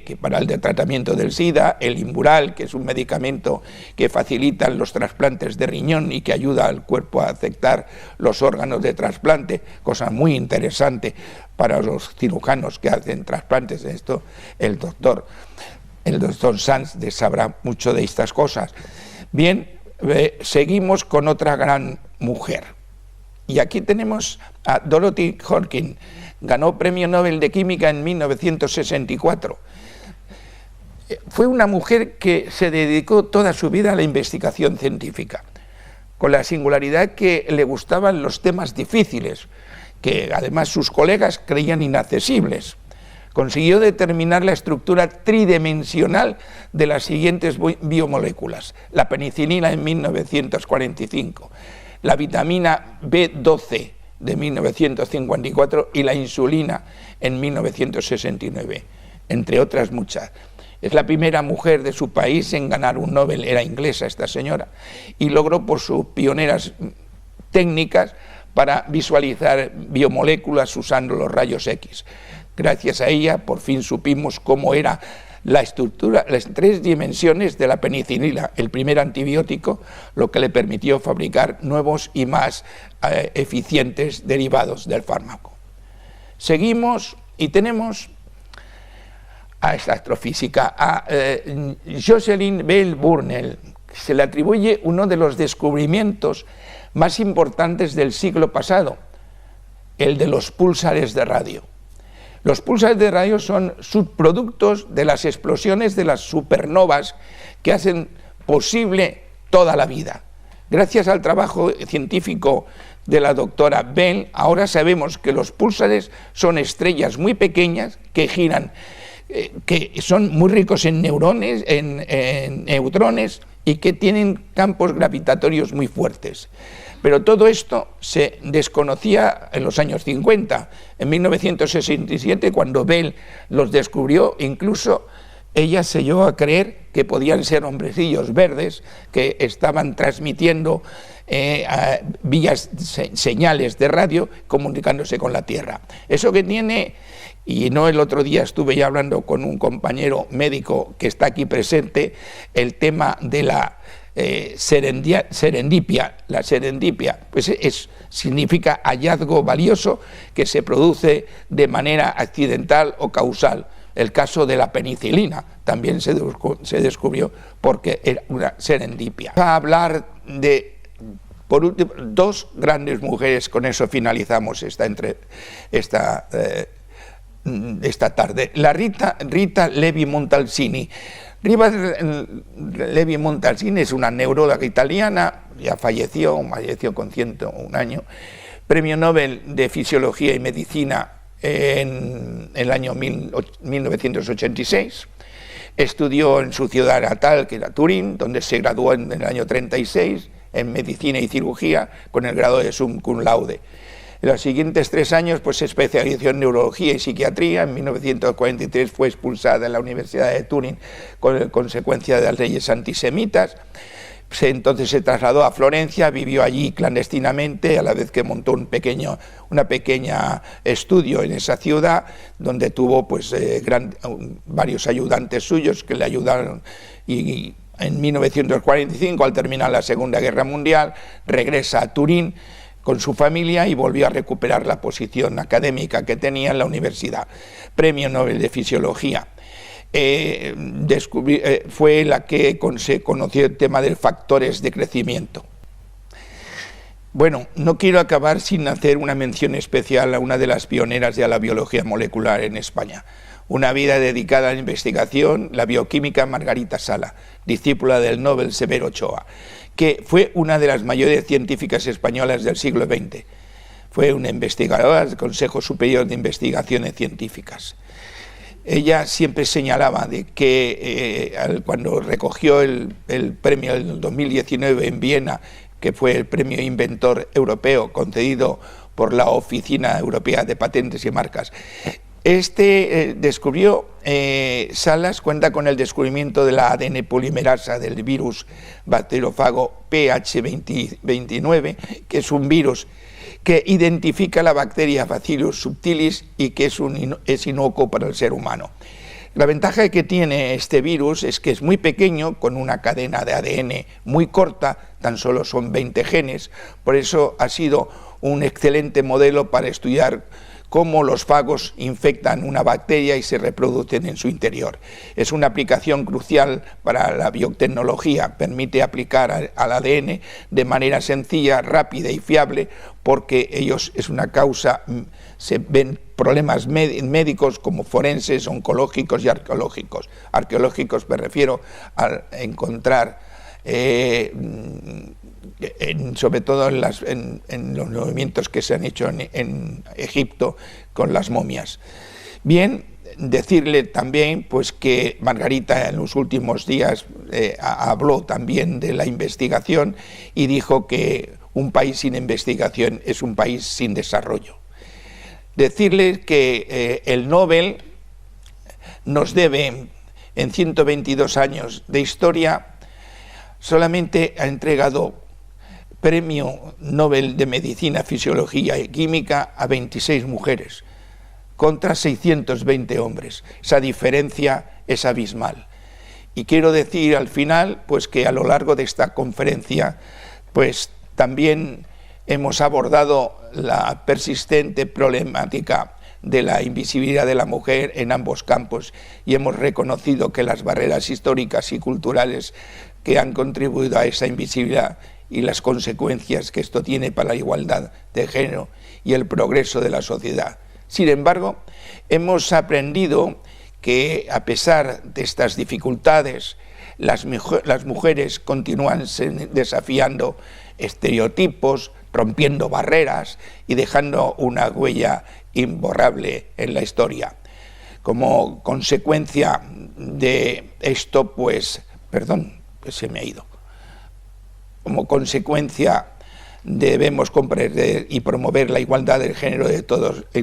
que para el tratamiento del SIDA, el Imbural, que es un medicamento que facilita los trasplantes de riñón y que ayuda al cuerpo a aceptar los órganos de trasplante, cosa muy interesante para los cirujanos que hacen trasplantes. Esto el doctor Sanz sabrá mucho de estas cosas. Bien, seguimos con otra gran mujer. Y aquí tenemos a Dorothy Hawkins. Ganó Premio Nobel de Química en 1964. Fue una mujer que se dedicó toda su vida a la investigación científica, con la singularidad que le gustaban los temas difíciles, que además sus colegas creían inaccesibles. Consiguió determinar la estructura tridimensional de las siguientes biomoléculas: la penicilina en 1945, la vitamina B12 de 1954 y la insulina en 1969, entre otras muchas. Es la primera mujer de su país en ganar un Nobel, era inglesa esta señora, y logró por sus pioneras técnicas para visualizar biomoléculas usando los rayos X. Gracias a ella por fin supimos cómo era la estructura, las 3 dimensiones de la penicilina, el primer antibiótico, lo que le permitió fabricar nuevos y más eficientes derivados del fármaco. Seguimos y tenemos a esta astrofísica, a Jocelyn Bell Burnell. Se le atribuye uno de los descubrimientos más importantes del siglo pasado, el de los púlsares de radio. Los púlsares de radio son subproductos de las explosiones de las supernovas que hacen posible toda la vida. Gracias al trabajo científico de la doctora Bell, ahora sabemos que los púlsares son estrellas muy pequeñas que giran, que son muy ricos en neurones, en neutrones, y que tienen campos gravitatorios muy fuertes. Pero todo esto se desconocía en los años 50. En 1967, cuando Bell los descubrió, incluso ella se llegó a creer que podían ser hombrecillos verdes que estaban transmitiendo señales de radio comunicándose con la Tierra. Eso que tiene, y no el otro día estuve ya hablando con un compañero médico que está aquí presente, el tema de la serendipia. La serendipia pues significa hallazgo valioso que se produce de manera accidental o causal. El caso de la penicilina también se descubrió porque era una serendipia. Vamos a hablar de, por último, 2 grandes mujeres, con eso finalizamos esta tarde. La Rita Levi-Montalcini. Rita Levi-Montalcini es una neuróloga italiana, ya falleció con 101 años, Premio Nobel de Fisiología y Medicina en el año 1986, estudió en su ciudad natal, que era Turín, donde se graduó en el año 36 en Medicina y Cirugía con el grado de sum cum laude. En los siguientes 3 años pues, se especializó en neurología y psiquiatría. En 1943 fue expulsada de la Universidad de Turín con consecuencia de las leyes antisemitas. Entonces se trasladó a Florencia, vivió allí clandestinamente, a la vez que montó una pequeña estudio en esa ciudad, donde tuvo pues, varios ayudantes suyos que le ayudaron. Y en 1945, al terminar la Segunda Guerra Mundial, regresa a Turín con su familia y volvió a recuperar la posición académica que tenía en la universidad. Premio Nobel de Fisiología. Fue la que se conoció el tema de factores de crecimiento. Bueno, no quiero acabar sin hacer una mención especial a una de las pioneras de la biología molecular en España. Una vida dedicada a la investigación, la bioquímica Margarita Sala, discípula del Nobel Severo Ochoa, que fue una de las mayores científicas españolas del siglo XX. Fue una investigadora del Consejo Superior de Investigaciones Científicas. Ella siempre señalaba de que cuando recogió el premio del 2019 en Viena, que fue el premio Inventor Europeo concedido por la Oficina Europea de Patentes y Marcas, descubrió, Salas cuenta con el descubrimiento de la ADN polimerasa del virus bacteriófago PH29, que es un virus que identifica la bacteria Bacillus subtilis y que es inocuo para el ser humano. La ventaja que tiene este virus es que es muy pequeño, con una cadena de ADN muy corta, tan solo son 20 genes, por eso ha sido un excelente modelo para estudiar cómo los fagos infectan una bacteria y se reproducen en su interior. Es una aplicación crucial para la biotecnología, permite aplicar al ADN de manera sencilla, rápida y fiable, porque ellos es una causa, se ven problemas médicos como forenses, oncológicos y arqueológicos. Arqueológicos me refiero a encontrar sobre todo en los movimientos que se han hecho en Egipto con las momias. Bien, decirle también pues, que Margarita en los últimos días habló también de la investigación y dijo que un país sin investigación es un país sin desarrollo. Decirle que el Nobel nos debe, en 122 años de historia, solamente ha entregado Premio Nobel de Medicina, Fisiología y Química a 26 mujeres, contra 620 hombres. Esa diferencia es abismal. Y quiero decir al final, pues que a lo largo de esta conferencia, pues también hemos abordado la persistente problemática de la invisibilidad de la mujer en ambos campos y hemos reconocido que las barreras históricas y culturales que han contribuido a esa invisibilidad y las consecuencias que esto tiene para la igualdad de género y el progreso de la sociedad. Sin embargo, hemos aprendido que a pesar de estas dificultades, las mujeres continúan desafiando estereotipos, rompiendo barreras y dejando una huella imborrable en la historia. Como consecuencia de esto, pues, se me ha ido. Como consecuencia debemos comprender y promover la igualdad del género en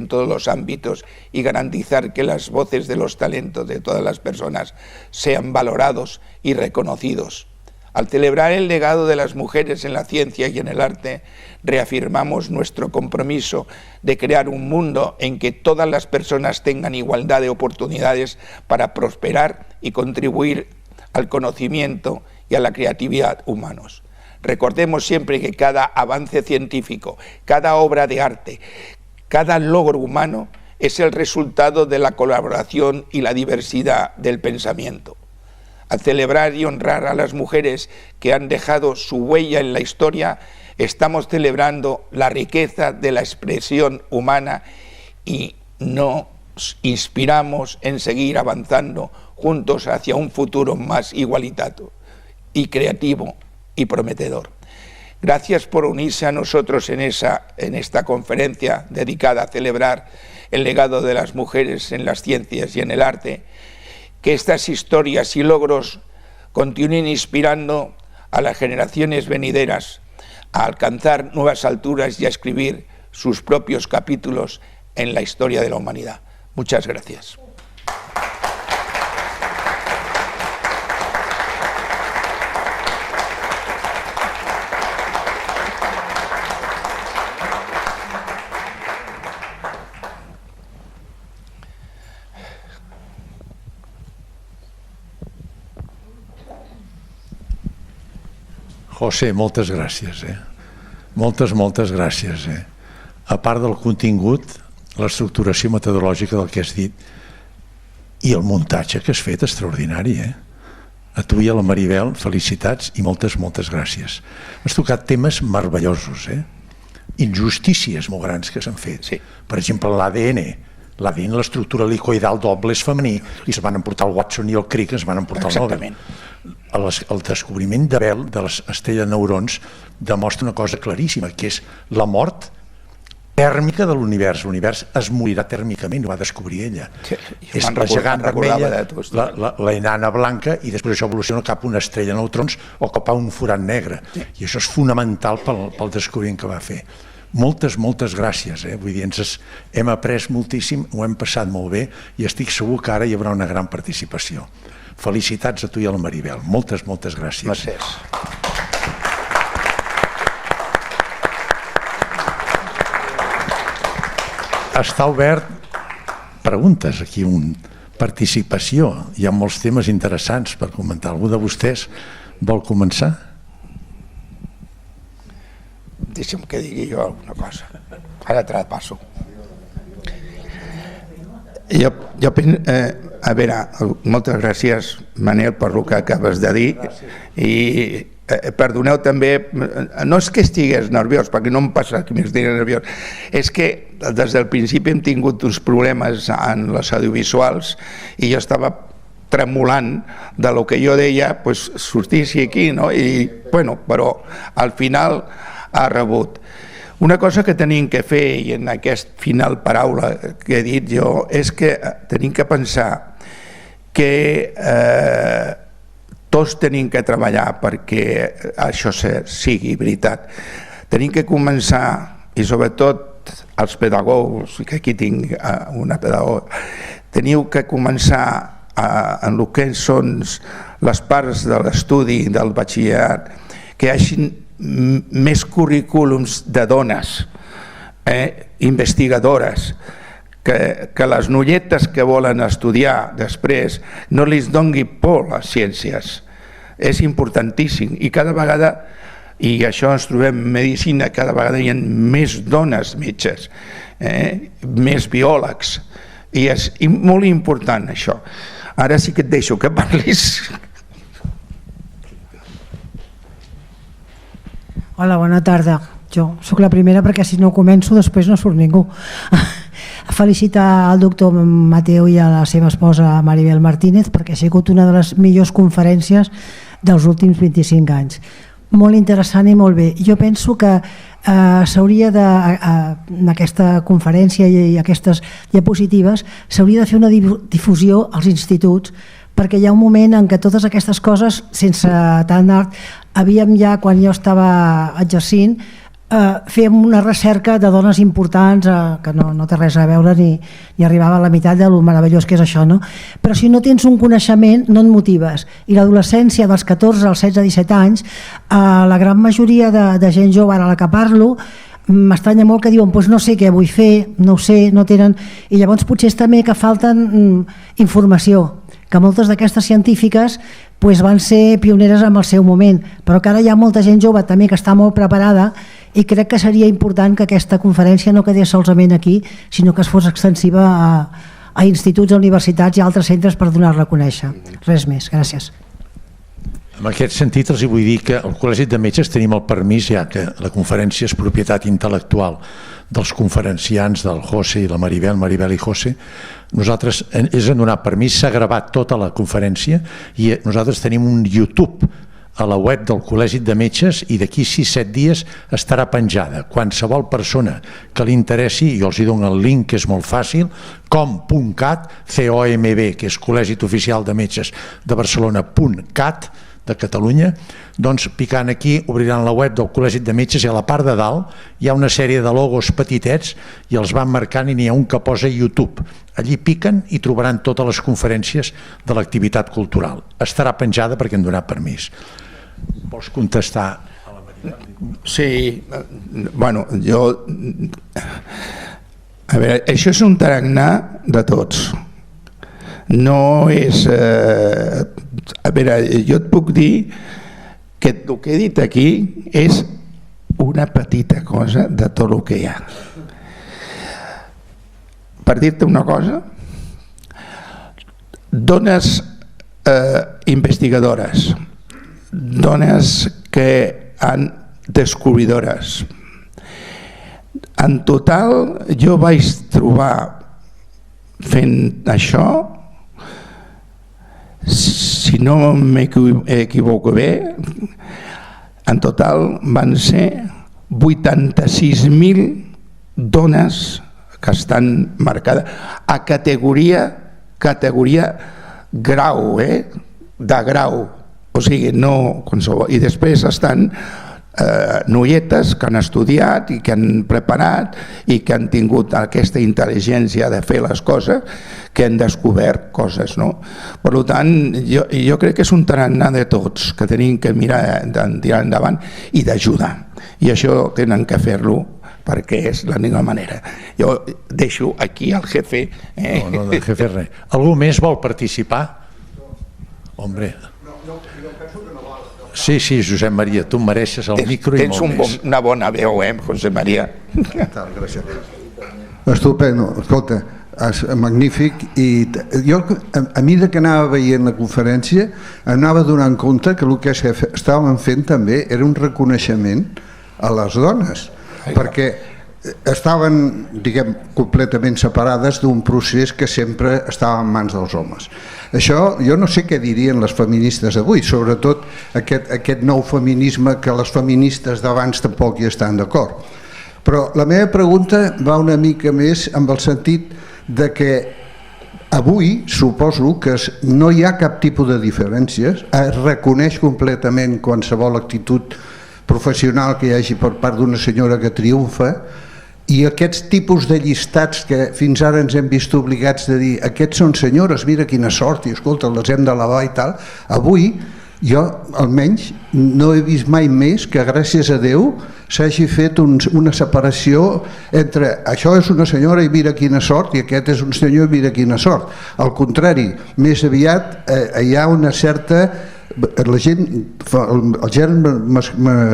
todos los ámbitos y garantizar que las voces de los talentos de todas las personas sean valorados y reconocidos. Al celebrar el legado de las mujeres en la ciencia y en el arte, reafirmamos nuestro compromiso de crear un mundo en que todas las personas tengan igualdad de oportunidades para prosperar y contribuir al conocimiento y a la creatividad humanos. Recordemos siempre que cada avance científico, cada obra de arte, cada logro humano es el resultado de la colaboración y la diversidad del pensamiento. Al celebrar y honrar a las mujeres que han dejado su huella en la historia, estamos celebrando la riqueza de la expresión humana y nos inspiramos en seguir avanzando juntos hacia un futuro más igualitario y creativo y prometedor. Gracias por unirse a nosotros en esta conferencia dedicada a celebrar el legado de las mujeres en las ciencias y en el arte. Que estas historias y logros continúen inspirando a las generaciones venideras a alcanzar nuevas alturas y a escribir sus propios capítulos en la historia de la humanidad. Muchas gracias. José, moltes gràcies. Moltes gràcies. A part del contingut, l'estructuració metodològica del que has dit i el muntatge que has fet, extraordinari. A tu i a la Maribel, felicitats i moltes gràcies. Has tocat temes meravellosos, injustícies molt grans que s'han fet. Sí. Per exemple, l'ADN, l'estructura helicoidal doble és femení i es van emportar el Watson i el Crick, es van emportar el Nobel. El descobriment de Bell de les estrelles de neurons demostra una cosa claríssima, que és la mort tèrmica de l'univers. L'univers es morirà tèrmicament, ho va descobrir ella. És la gegant vermella, la enana blanca, i després això evoluciona cap a una estrella de neutrons o cap a un forat negre. I això és fonamental pel descobriment que va fer. Moltes gràcies. Vull dir, hem après moltíssim, ho hem passat molt bé i estic segur que ara hi haurà una gran participació. Felicitats a tu i a la Maribel. Moltes gràcies. Gràcies. Està obert preguntes, aquí participació. Hi ha molts temes interessants per comentar. Algú de vostès vol començar? Deixa'm que digui jo alguna cosa. Ara te la passo. Jo penso... A veure, moltes gràcies, Manel, per el que acabes de dir. I perdoneu també, no és que estigués nerviós, perquè no em passa que m'estigui nerviós, és que des del principi hem tingut uns problemes en les audiovisuals i jo estava tremolant de lo que jo deia, pues sortissi aquí, no? I, bueno, però al final ha rebut. Una cosa que tenim que fer, i en aquest final paraula que he dit jo, és que tenim que pensar que tots tenim que treballar perquè això sigui veritat. Tenim que començar, i sobretot els pedagogs, que aquí tinc una pedagoga, teniu que començar en el que són les parts de l'estudi del batxillerat, que hi hagi més currículums de dones investigadores, que les noinetes que volen estudiar després no li doni por les ciències. És importantíssim i cada vegada, i això ens trobem en medicina, cada vegada hi ha més dones metges, més biòlegs, i és molt important això. Ara sí que et deixo que parlis. Hola, bona tarda. Jo sóc la primera perquè si no començo després no surt ningú. Felicitar al doctor Mateu i a la seva esposa Maribel Martínez perquè ha sigut una de les millors conferències dels últims 25 anys. Molt interessant i molt bé. Jo penso que s'hauria de, en aquesta conferència i aquestes diapositives, s'hauria de fer una difusió als instituts, perquè hi ha un moment en què totes aquestes coses, sense tant art, havíem ja, quan jo estava exercint, fèiem una recerca de dones importants que no té res a veure ni arribava a la meitat de lo meravellós que és això, no? Però si no tens un coneixement no et motives, i l'adolescència dels 14 als 16-17 anys, la gran majoria de gent jove, ara a la que parlo, m'estranya molt que diuen no sé què vull fer, no ho sé, no tenen... I llavors potser és també que falten informació, que moltes d'aquestes científiques van ser pioneres en el seu moment, però que ara hi ha molta gent jove també que està molt preparada i crec que seria important que aquesta conferència no quedés solament aquí, sinó que es fos extensiva a instituts, a universitats i a altres centres per donar-la a conèixer. Res més, gràcies. En aquest sentit els vull dir que al Col·legi de Metges tenim el permís, ja que la conferència és propietat intel·lectual dels conferenciants del José i la Maribel i José, nosaltres és en donar permís, s'ha gravat tota la conferència i nosaltres tenim un YouTube a la web del Col·legi de Metges i d'aquí 6-7 dies estarà penjada. Qualsevol persona que li interessi, jo els dono el link que és molt fàcil, com.cat, COMB, que és Col·legi Oficial de Metges de Barcelona.cat, de Catalunya, doncs picant aquí obriran la web del Col·legi de Metges i a la part de dalt hi ha una sèrie de logos petitets i els van marcant i n'hi ha un que posa YouTube. Allí piquen i trobaran totes les conferències de l'activitat cultural. Estarà penjada perquè hem donat permís. Vols contestar a la Maria? Sí, bueno, jo... A veure, això és un tarannà de tots. No és... A veure, jo et puc dir que el que he dit aquí és una petita cosa de tot el que hi ha. Per dir-te una cosa, dones investigadores, dones que han descobridores. En total, jo vaig trobar fent això, si no m'equivoco bé, en total van ser 86.000 dones que estan marcades a categoria grau, de grau, o sigui, no qualsevol. I després estan noietes que han estudiat i que han preparat i que han tingut aquesta intel·ligència de fer les coses, que han descobert coses, no? Per tant, jo crec que és un tarannà de tots que tenim que mirar de tirar endavant i d'ajudar, i això tenen que fer-lo perquè és la millor manera. Jo deixo aquí al jefe. No, el jefe res. Algú més vol participar? Hombre... Sí, Josep Maria, tu mereixes el micro i molt més. Tens una bona veu, Josep Maria. Gràcies. Estupendo, escolta, és magnífic, i jo a mesura que anava veient la conferència anava donant compte que el que estàvem fent també era un reconeixement a les dones, perquè estaven, diguem, completament separades d'un procés que sempre estava en mans dels homes. Això, jo no sé què dirien les feministes d'avui, sobretot aquest nou feminisme que les feministes d'abans tampoc hi estan d'acord. Però la meva pregunta va una mica més amb el sentit de que avui suposo que no hi ha cap tipus de diferències, es reconeix completament qualsevol actitud professional que hi hagi per part d'una senyora que triomfa, i aquests tipus de llistats que fins ara ens hem vist obligats de dir aquests són senyores, mira quina sort, i escolta, les hem d'elevar i tal, avui jo almenys no he vist mai més que gràcies a Déu s'hagi fet una separació entre això és una senyora i mira quina sort i aquest és un senyor i mira quina sort. Al contrari, més aviat hi ha una certa... el gènere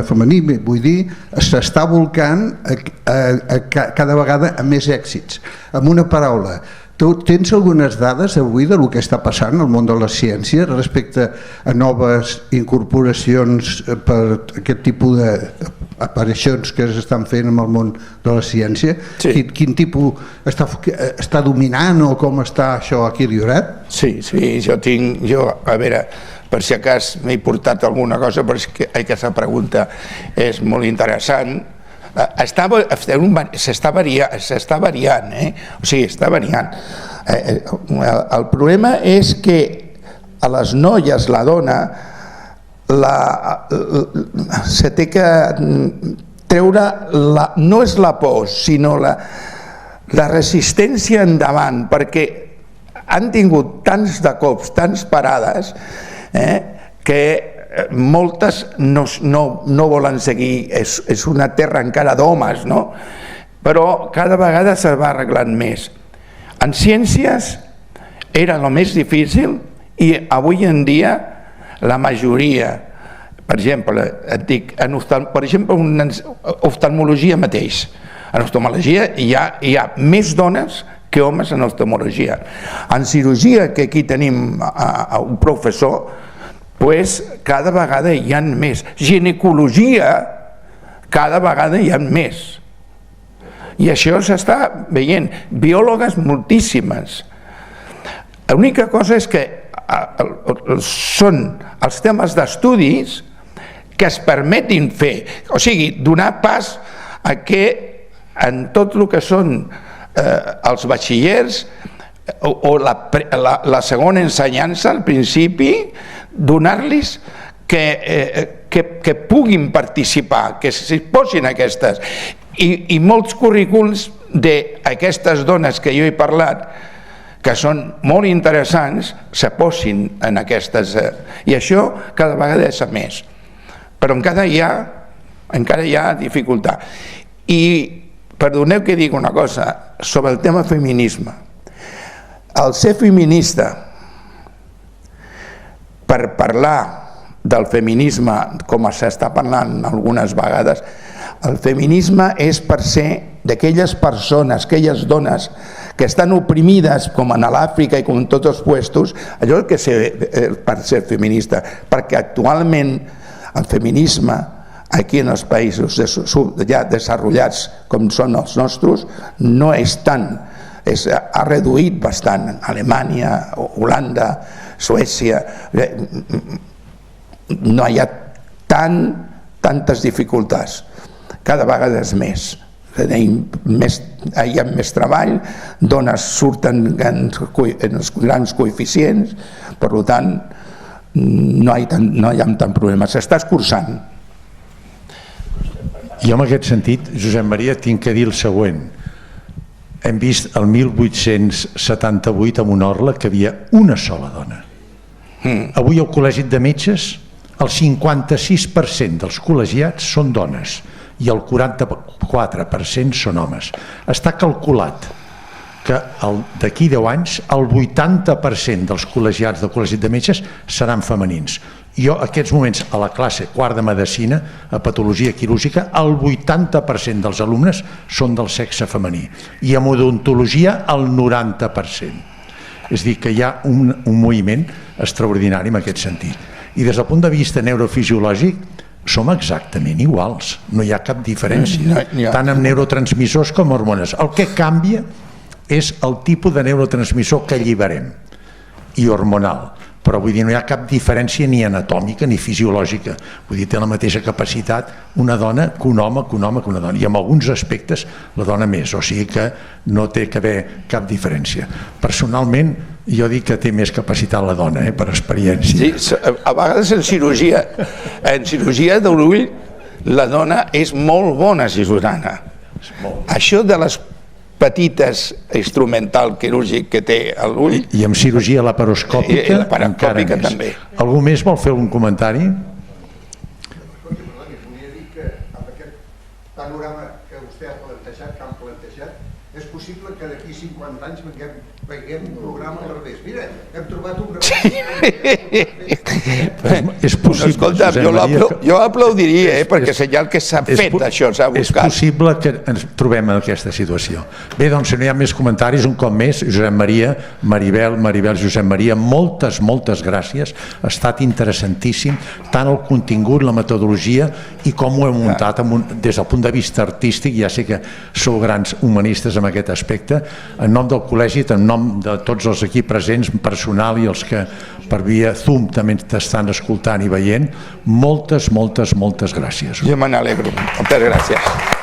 femení, vull dir, s'està volcant cada vegada a més èxits. Amb una paraula, tu tens algunes dades avui del que està passant al món de la ciència respecte a noves incorporacions per aquest tipus d'aparicions que s'estan fent en el món de la ciència? Sí. Quin tipus està dominant o com està això equilibrat? Sí, jo, a veure, per si acas m'he portat alguna cosa, però és que aquesta pregunta és molt interessant. S'està variant, o sigui, està variant. El problema és que a les noies, la dona, se té que treure, no és la por, sinó la resistència endavant, perquè han tingut tants de cops, tants parades, que moltes no volen seguir, és una terra encara d'homes, no? Però cada vegada se va arreglant més. En ciències era el més difícil i avui en dia la majoria, per exemple, et dic, per exemple, en oftalmologia mateix, en oftalmologia hi ha més dones que homes en oftalmologia. En cirurgia, que aquí tenim un professor, pues cada vegada hi ha més. Ginecologia, cada vegada hi ha més. I això s'està veient. Biòlogues moltíssimes. L'única cosa és que són els temes d'estudis que es permetin fer, o sigui, donar pas a que en tot el que són els batxillers o la segona ensenyança, al principi, donar-los que puguin participar, que s'hi posin aquestes. I molts currículums d'aquestes dones que jo he parlat, que són molt interessants, se posin en aquestes... I això cada vegada és més. Però encara hi ha dificultat. I perdoneu que digui una cosa sobre el tema feminisme. El ser feminista, per parlar del feminisme com s'està parlant algunes vegades, el feminisme és per ser d'aquelles persones, aquelles dones que estan oprimides, com en l'Àfrica i com en tots els puestos, allò que és per ser feminista, perquè actualment el feminisme aquí en els països ja desenvolupats com són els nostres no és tant, ha reduït bastant. Alemanya, Holanda, Suècia, no hi ha tantes dificultats, cada vegada és més. Hi ha més treball, dones surten en els grans coeficients, per tant no hi ha tant problema, s'està escurçant. Jo en aquest sentit, Josep Maria, tinc que dir el següent. Hem vist el 1878 en una orla que hi havia una sola dona. Avui al Col·legi de Metges el 56% dels col·legiats són dones i el 44% són homes. Està calculat que d'aquí 10 anys el 80% dels col·legiats del Col·legi de Metges seran femenins. Jo, en aquests moments, a la classe quart de Medicina, a Patologia Quirúrgica, el 80% dels alumnes són del sexe femení i en Odontologia el 90%. És a dir, que hi ha un moviment extraordinari en aquest sentit. I des del punt de vista neurofisiològic som exactament iguals, no hi ha cap diferència, tant amb neurotransmissors com hormones. El que canvia és el tipus de neurotransmissor que alliberem i hormonal, però vull dir, no hi ha cap diferència ni anatòmica ni fisiològica, vull dir, té la mateixa capacitat una dona que un home, que una dona, i en alguns aspectes la dona més, o sigui que no té que haver cap diferència. Personalment, jo dic que té més capacitat la dona, per experiència. Sí, a vegades en cirurgia de l'ull la dona és molt bona cirurgiana. Això de les petites instrumental quirúrgic que té a l'ull... I amb cirurgia laparoscòpica encara més. També. Algú més vol fer un comentari? Volia dir que amb aquest panorama que vostè ha plantejat, que han plantejat, és possible que d'aquí 50 anys veiem un programa al revés. Mira, hem trobat un És possible. Escolta, jo aplaudiria, perquè és senyal que s'ha fet això, s'ha buscat. És possible que ens trobem en aquesta situació. Bé, doncs, si no hi ha més comentaris, un cop més, Josep Maria, Maribel, Josep Maria, moltes gràcies. Ha estat interessantíssim, tant el contingut, la metodologia i com ho hem muntat des del punt de vista artístic. Ja sé que sou grans humanistes en aquest aspecte. En nom del col·legi, en nom de tots els aquí presents, personal i els que per via Zoom també t'estan escoltant i veient, moltes gràcies. Jo me n'alegro. Moltes gràcies.